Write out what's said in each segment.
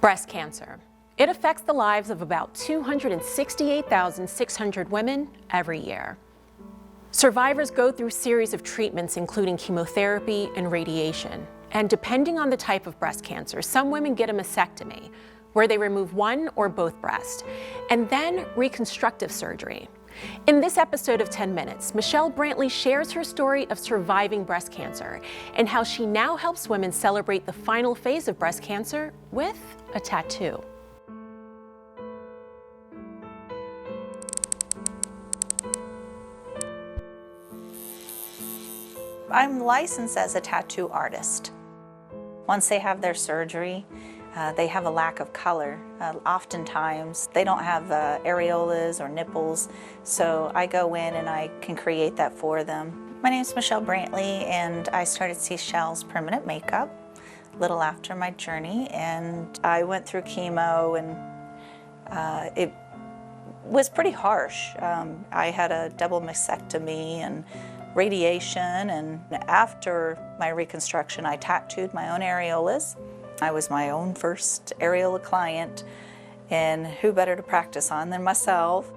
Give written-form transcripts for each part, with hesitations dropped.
Breast cancer. It affects the lives of about 268,600 women every year. Survivors go through a series of treatments including chemotherapy and radiation. And depending on the type of breast cancer, some women get a mastectomy, where they remove one or both breasts, and then reconstructive surgery. In this episode of 10 Minutes, Michelle Brantley shares her story of surviving breast cancer and how she now helps women celebrate the final phase of breast cancer with a tattoo. I'm licensed as a tattoo artist. Once they have their surgery, they have a lack of color. Oftentimes, they don't have areolas or nipples, so I go in and I can create that for them. My name is Michelle Brantley, and I started Seashell's Permanent Makeup a little after my journey, and I went through chemo, and it was pretty harsh. I had a double mastectomy and radiation, and after my reconstruction, I tattooed my own areolas. I was my own first areola client, and who better to practice on than myself?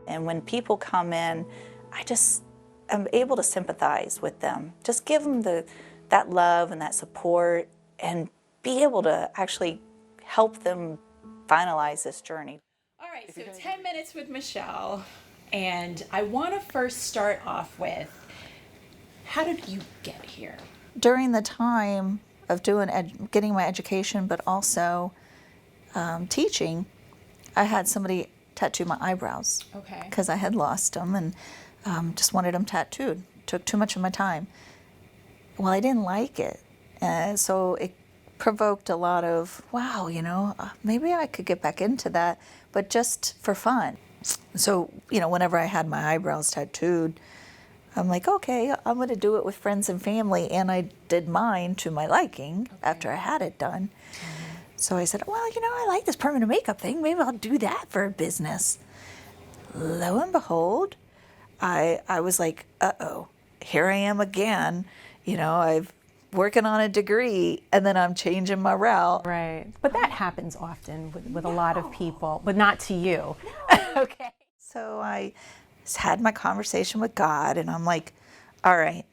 And when people come in, I just am able to sympathize with them. Just give them that love and that support, and be able to actually help them finalize this journey. All right, so 10 minutes with Michelle, and I want to first start off with, how did you get here? During the time of getting my education, but also teaching, I had somebody tattoo my eyebrows. Okay. Because I had lost them and just wanted them tattooed. Took too much of my time. Well, I didn't like it, so it provoked a lot of, wow, maybe I could get back into that, but just for fun. So, whenever I had my eyebrows tattooed, I'm like, okay, I'm going to do it with friends and family, and I did mine to my liking after I had it done. Mm-hmm. So I said, well, I like this permanent makeup thing. Maybe I'll do that for a business. Lo and behold, I was like, uh-oh, here I am again. I've working on a degree, and then I'm changing my route. Right. But that happens often with a lot of people, but not to you. Okay. So I had my conversation with God, and I'm like, all right,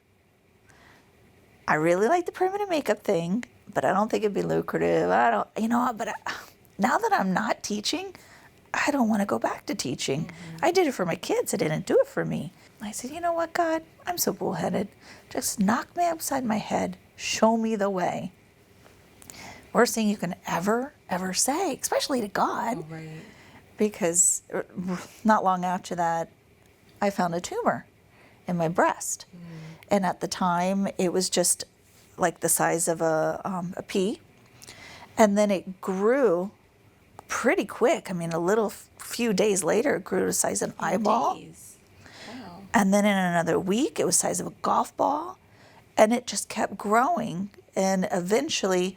I really like the permanent makeup thing, but I don't think it'd be lucrative. Now that I'm not teaching, I don't want to go back to teaching. Mm-hmm. I did it for my kids. I didn't do it for me. I said, you know what, God, I'm so bullheaded. Just knock me upside my head. Show me the way. Worst thing you can ever say, especially to God. Oh, right. Because not long after that, I found a tumor in my breast. Mm. And at the time, it was just like the size of a pea. And then it grew pretty quick. A few days later, it grew to the size of an eyeball. Days. Wow. And then in another week, it was the size of a golf ball. And it just kept growing. And eventually,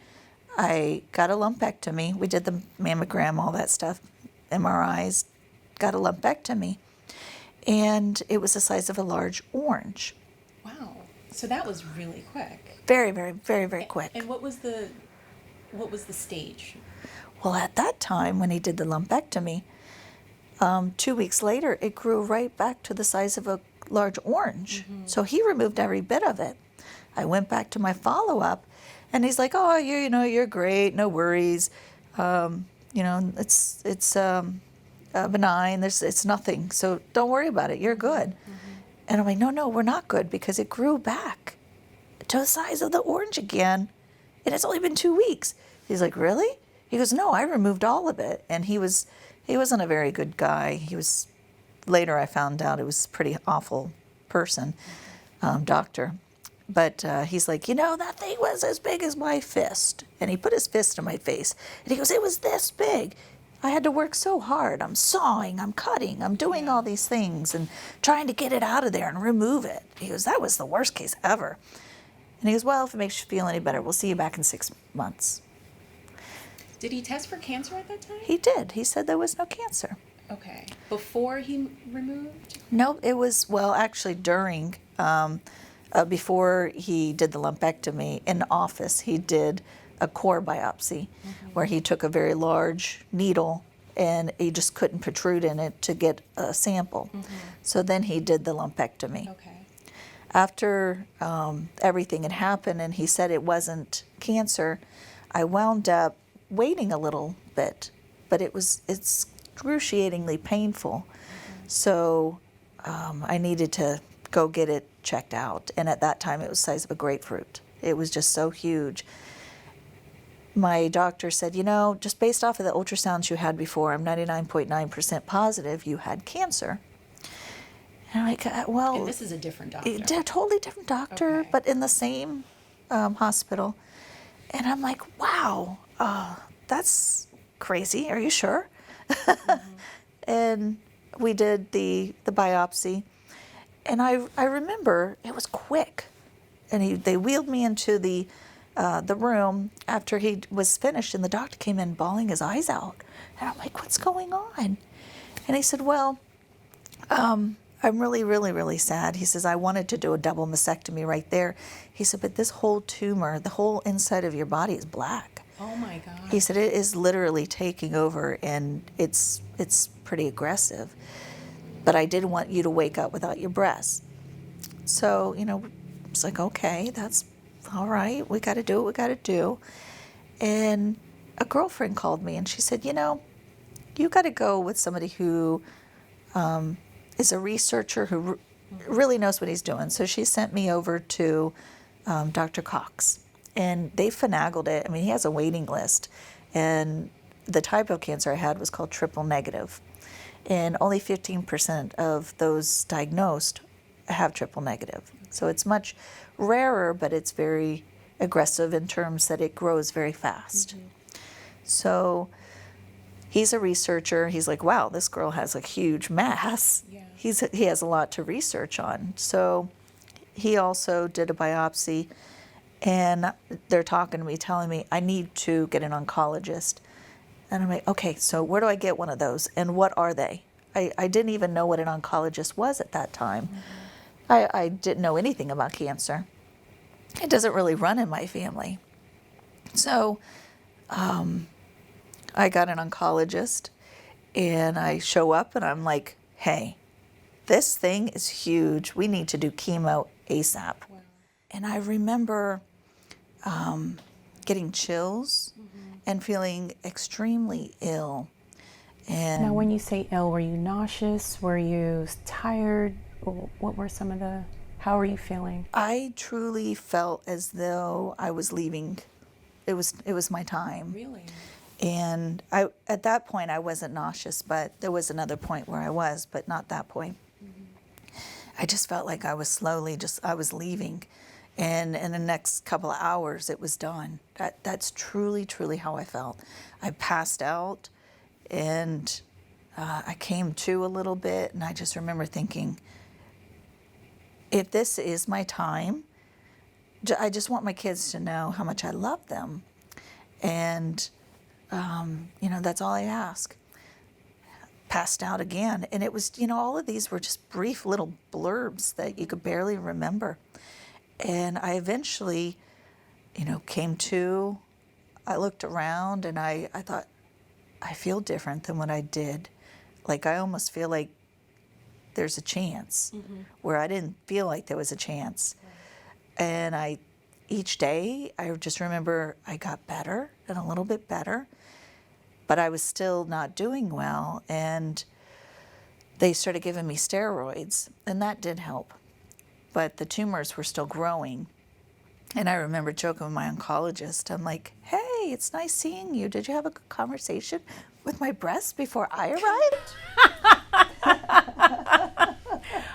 I got a lumpectomy. We did the mammogram, all that stuff, MRIs, got a lumpectomy. And it was the size of a large orange. Wow. So that was really quick. Very, very, very, very quick. And what was the stage? Well, at that time, when he did the lumpectomy, 2 weeks later, it grew right back to the size of a large orange. Mm-hmm. So he removed every bit of it. I went back to my follow-up, and he's like, oh, you're great, no worries. It's benign, it's nothing, so don't worry about it, you're good. Mm-hmm. And I'm like, no, we're not good, because it grew back to the size of the orange again, and it's only been 2 weeks. He's like, really? He goes, no, I removed all of it. And he wasn't a very good guy. Later I found out it was a pretty awful person, doctor. But he's like, that thing was as big as my fist. And he put his fist in my face. And he goes, it was this big. I had to work so hard. I'm sawing, I'm cutting, I'm doing all these things and trying to get it out of there and remove it. He goes, that was the worst case ever. And he goes, well, if it makes you feel any better, we'll see you back in 6 months. Did he test for cancer at that time? He did. He said there was no cancer. Okay. Before he removed? No, it was, actually during, before he did the lumpectomy in office, he did a core biopsy where he took a very large needle and he just couldn't protrude in it to get a sample. So then he did the lumpectomy. Okay. After everything had happened and he said it wasn't cancer, I wound up waiting a little bit, but it's excruciatingly painful. So I needed to go get it checked out. And at that time, it was the size of a grapefruit. It was just so huge. My doctor said, you know, just based off of the ultrasounds you had before, I'm 99.9% positive you had cancer. And I'm like, well, And this is a different doctor. they're a totally different doctor, Okay. but in the same hospital. And I'm like, wow, that's crazy. Are you sure? And we did the biopsy. And I remember it was quick. And they wheeled me into the room after he was finished, and the doctor came in bawling his eyes out. And I'm like, what's going on? And he said, well, I'm really, really, really sad. He says, I wanted to do a double mastectomy right there. He said, but this whole tumor, the whole inside of your body is black. Oh my God. He said, it is literally taking over, and it's pretty aggressive. But I didn't want you to wake up without your breasts. So, you know, it's like, okay, that's all right. We got to do what we got to do. And a girlfriend called me, and she said, you know, you got to go with somebody who is a researcher who really knows what he's doing. So she sent me over to Dr. Cox, and they finagled it. I mean, he has a waiting list, and the type of cancer I had was called triple negative, and only 15% of those diagnosed have triple negative. So it's much rarer, but it's very aggressive in terms that it grows very fast. So he's a researcher. He's like, wow, this girl has a huge mass. Yeah. He has a lot to research on. So he also did a biopsy, and they're talking to me, telling me I need to get an oncologist. And I'm like, okay, so where do I get one of those, and what are they? I didn't even know what an oncologist was at that time. I didn't know anything about cancer. It doesn't really run in my family. So I got an oncologist, and I show up, and I'm like, hey, this thing is huge. We need to do chemo ASAP. Wow. And I remember getting chills and feeling extremely ill. And Now, when you say ill, were you nauseous? Were you tired? What were some of the, how were you feeling? I truly felt as though I was leaving. It was my time. Really? And at that point, I wasn't nauseous, but there was another point where I was, but not that point. I just felt like I was slowly I was leaving. And in the next couple of hours, it was done. That's truly, truly how I felt. I passed out, and I came to a little bit, and I just remember thinking, if this is my time, I just want my kids to know how much I love them. And, you know, that's all I ask. Passed out again. And it was, you know, all of these were just brief little blurbs that you could barely remember. And I eventually, you know, came to, I looked around, and I thought, I feel different than what I did. Like, I almost feel like there's a chance, where I didn't feel like there was a chance. And each day, I just remember I got better and a little bit better, but I was still not doing well. And they started giving me steroids, and that did help. But the tumors were still growing. And I remember joking with my oncologist. I'm like, hey, it's nice seeing you. Did you have a good conversation with my breasts before I arrived?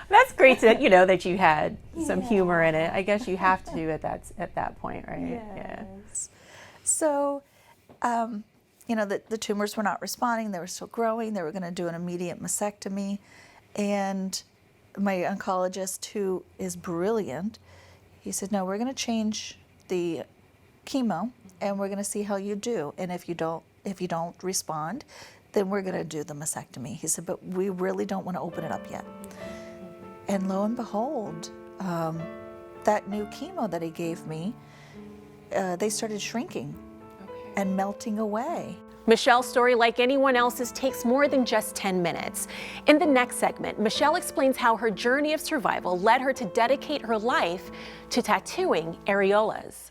That's great that, you know, that you had some humor in it. I guess you have to at that point, right? Yeah. So, you know, the tumors were not responding. They were still growing. They were going to do an immediate mastectomy. And my oncologist, who is brilliant, he said, no, we're going to change the chemo, and we're going to see how you do. And if you don't respond, then we're going to do the mastectomy. He said, but we really don't want to open it up yet. And lo and behold, that new chemo that he gave me, they started shrinking. and melting away. Michelle's story, like anyone else's, takes more than just 10 minutes. In the next segment, Michelle explains how her journey of survival led her to dedicate her life to tattooing areolas.